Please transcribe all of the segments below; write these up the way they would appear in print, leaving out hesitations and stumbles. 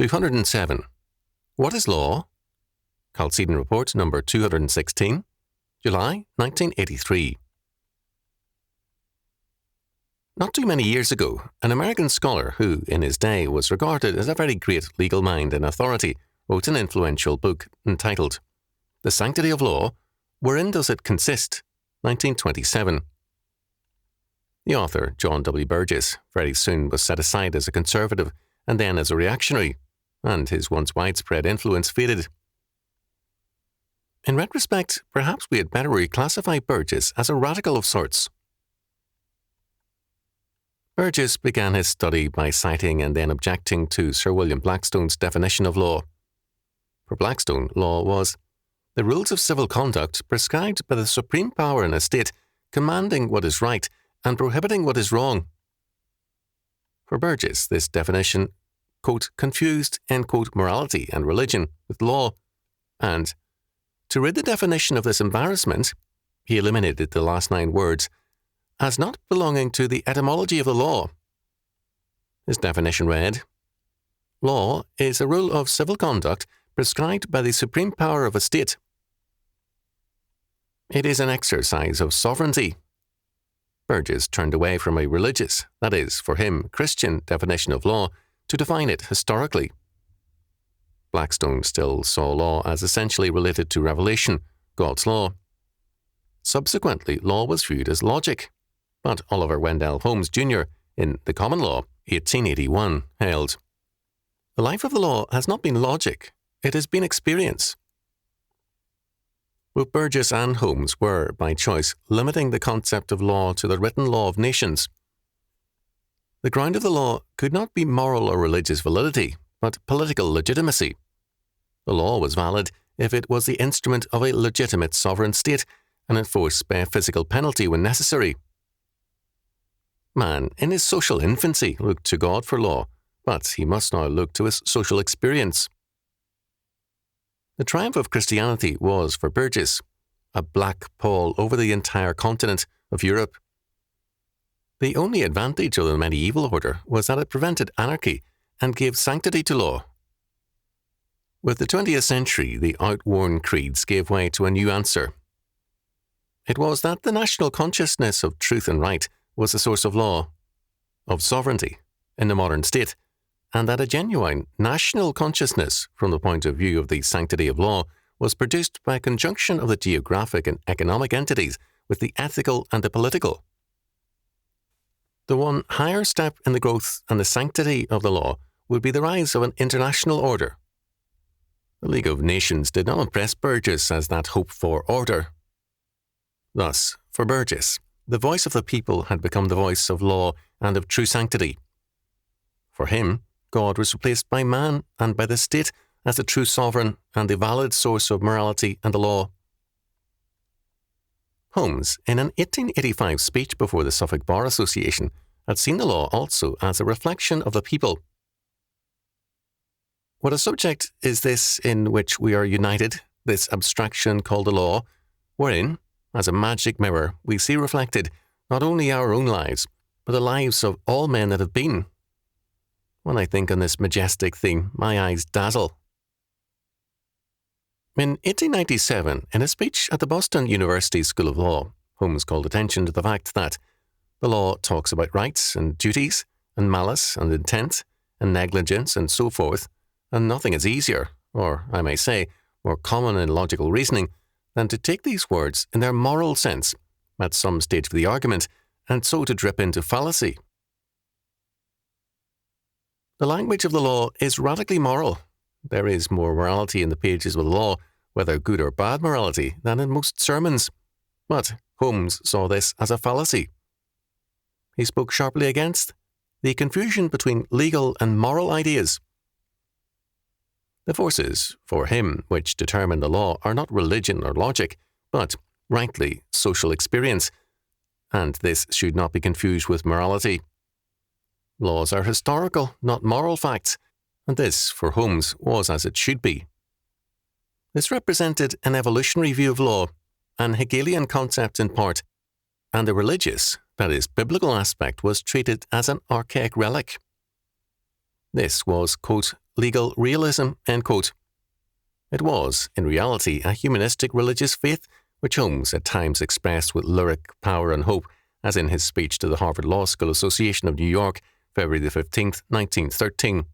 207. What is law? Chalcedon Report number 216, July 1983. Not too many years ago, an American scholar who, in his day, was regarded as a very great legal mind and authority, wrote an influential book entitled The Sanctity of Law, Wherein Does It Consist? 1927. The author, John W. Burgess, very soon was set aside as a conservative and then as a reactionary, and his once widespread influence faded. In retrospect, perhaps we had better reclassify Burgess as a radical of sorts. Burgess began his study by citing and then objecting to Sir William Blackstone's definition of law. For Blackstone, law was the rules of civil conduct prescribed by the supreme power in a state, commanding what is right and prohibiting what is wrong. For Burgess, this definition, quote, confused, end quote, morality and religion with law, and to rid the definition of this embarrassment, he eliminated the last 9 words as not belonging to the etymology of the law. His definition read, law is a rule of civil conduct prescribed by the supreme power of a state. It is an exercise of sovereignty. Burgess turned away from a religious, that is, for him, Christian definition of law to define it historically. Blackstone still saw law as essentially related to revelation, God's law. Subsequently, law was viewed as logic, but Oliver Wendell Holmes Jr., in The Common Law, 1881, held, the life of the law has not been logic, it has been experience. Both Burgess and Holmes were, by choice, limiting the concept of law to the written law of nations. The ground of the law could not be moral or religious validity, but political legitimacy. The law was valid if it was the instrument of a legitimate sovereign state and enforced by a physical penalty when necessary. Man, in his social infancy, looked to God for law, but he must now look to his social experience. The triumph of Christianity was, for Burgess, a black pall over the entire continent of Europe. The only advantage of the medieval order was that it prevented anarchy and gave sanctity to law. With the 20th century, the outworn creeds gave way to a new answer. It was that the national consciousness of truth and right was the source of law, of sovereignty, in the modern state, and that a genuine national consciousness, from the point of view of the sanctity of law, was produced by a conjunction of the geographic and economic entities with the ethical and the political. The one higher step in the growth and the sanctity of the law would be the rise of an international order. The League of Nations did not impress Burgess as that hope for order. Thus, for Burgess, the voice of the people had become the voice of law and of true sanctity. For him, God was replaced by man and by the state as the true sovereign and the valid source of morality and the law. Holmes, in an 1885 speech before the Suffolk Bar Association, had seen the law also as a reflection of the people. What a subject is this in which we are united, this abstraction called the law, wherein, as a magic mirror, we see reflected not only our own lives, but the lives of all men that have been. When I think on this majestic theme, my eyes dazzle. In 1897, in a speech at the Boston University School of Law, Holmes called attention to the fact that the law talks about rights and duties, and malice and intent, and negligence and so forth, and nothing is easier, or, I may say, more common in logical reasoning, than to take these words in their moral sense, at some stage of the argument, and so to drip into fallacy. The language of the law is radically moral. There is more morality in the pages of the law, whether good or bad morality, than in most sermons. But Holmes saw this as a fallacy. He spoke sharply against the confusion between legal and moral ideas. The forces, for him, which determine the law are not religion or logic, but, rightly, social experience, and this should not be confused with morality. Laws are historical, not moral facts, and this, for Holmes, was as it should be. This represented an evolutionary view of law, an Hegelian concept in part, and the religious, that is, biblical aspect was treated as an archaic relic. This was, quote, legal realism, end quote. It was, in reality, a humanistic religious faith which Holmes at times expressed with lyric power and hope, as in his speech to the Harvard Law School Association of New York, February 15, 1913.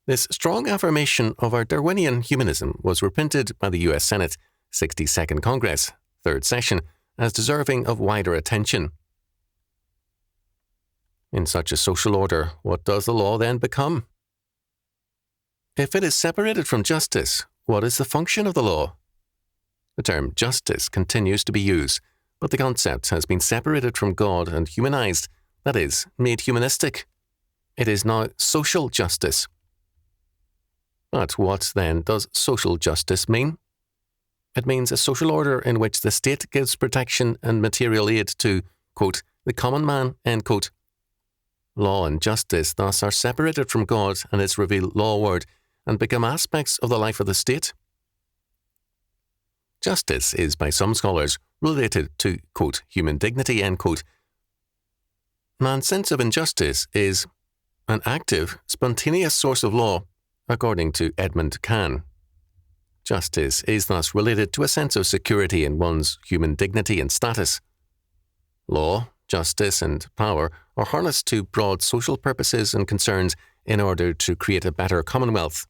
This strong affirmation of our Darwinian humanism was reprinted by the US Senate 62nd Congress, 3rd Session, as deserving of wider attention. In such a social order, what does the law then become? If it is separated from justice, what is the function of the law? The term justice continues to be used, but the concept has been separated from God and humanized, that is, made humanistic. It is now social justice. But what then does social justice mean? It means a social order in which the state gives protection and material aid to, quote, the common man, end quote. Law and justice thus are separated from God and His revealed law word and become aspects of the life of the state. Justice is, by some scholars, related to, quote, human dignity, end quote. Man's sense of injustice is an active, spontaneous source of law, according to Edmund Kahn. Justice is thus related to a sense of security in one's human dignity and status. Law, justice, and power are harnessed to broad social purposes and concerns in order to create a better commonwealth.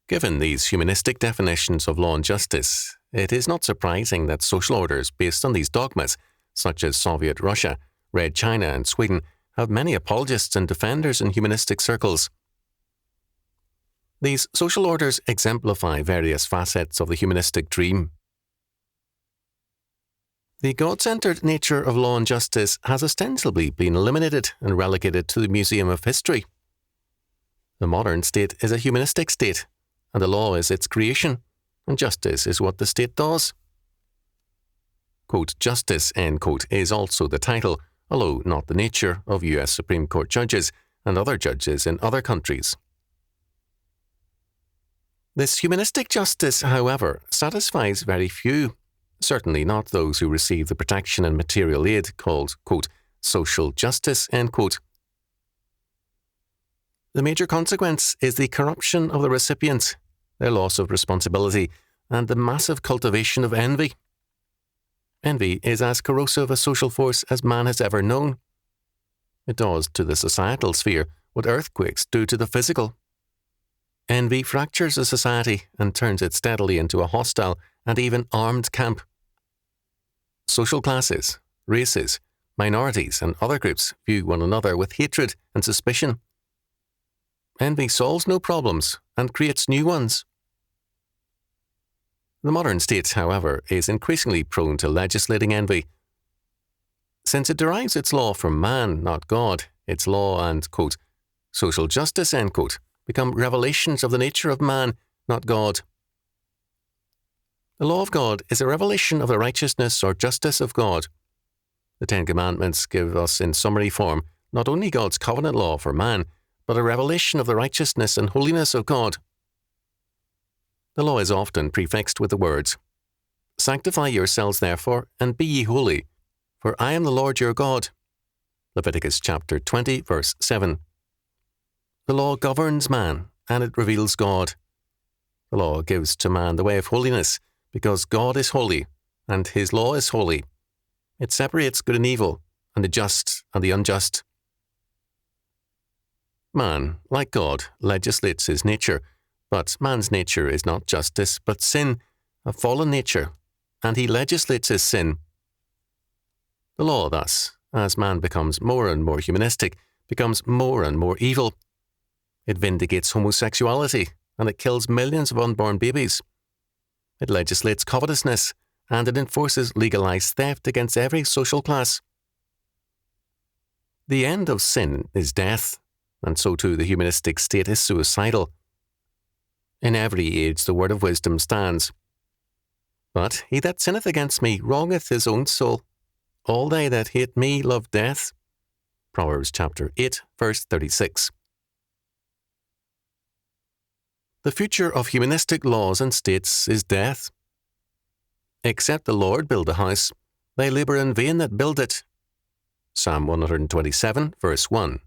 Given these humanistic definitions of law and justice, it is not surprising that social orders based on these dogmas, such as Soviet Russia, Red China, and Sweden, have many apologists and defenders in humanistic circles. These social orders exemplify various facets of the humanistic dream. The God-centered nature of law and justice has ostensibly been eliminated and relegated to the Museum of History. The modern state is a humanistic state, and the law is its creation, and justice is what the state does. Quote, justice, end quote, is also the title, although not the nature, of US Supreme Court judges and other judges in other countries. This humanistic justice, however, satisfies very few, certainly not those who receive the protection and material aid called, quote, social justice, end quote. The major consequence is the corruption of the recipients, their loss of responsibility, and the massive cultivation of envy. Envy is as corrosive a social force as man has ever known. It does to the societal sphere what earthquakes do to the physical. Envy fractures a society and turns it steadily into a hostile and even armed camp. Social classes, races, minorities, and other groups view one another with hatred and suspicion. Envy solves no problems and creates new ones. The modern state, however, is increasingly prone to legislating envy. Since it derives its law from man, not God, its law and, quote, social justice, end quote, become revelations of the nature of man, not God. The law of God is a revelation of the righteousness or justice of God. The Ten Commandments give us in summary form not only God's covenant law for man, but a revelation of the righteousness and holiness of God. The law is often prefixed with the words, sanctify yourselves therefore, and be ye holy, for I am the Lord your God. Leviticus chapter 20, verse 7. The law governs man, and it reveals God. The law gives to man the way of holiness, because God is holy, and His law is holy. It separates good and evil, and the just and the unjust. Man, like God, legislates his nature, but man's nature is not justice, but sin, a fallen nature, and he legislates his sin. The law, thus, as man becomes more and more humanistic, becomes more and more evil. It vindicates homosexuality, and it kills millions of unborn babies. It legislates covetousness, and it enforces legalized theft against every social class. The end of sin is death, and so too the humanistic state is suicidal. In every age the word of wisdom stands. But he that sinneth against me wrongeth his own soul. All they that hate me love death. Proverbs chapter 8, verse 36. The future of humanistic laws and states is death. Except the Lord build a house, they labour in vain that build it. Psalm 127, verse 1.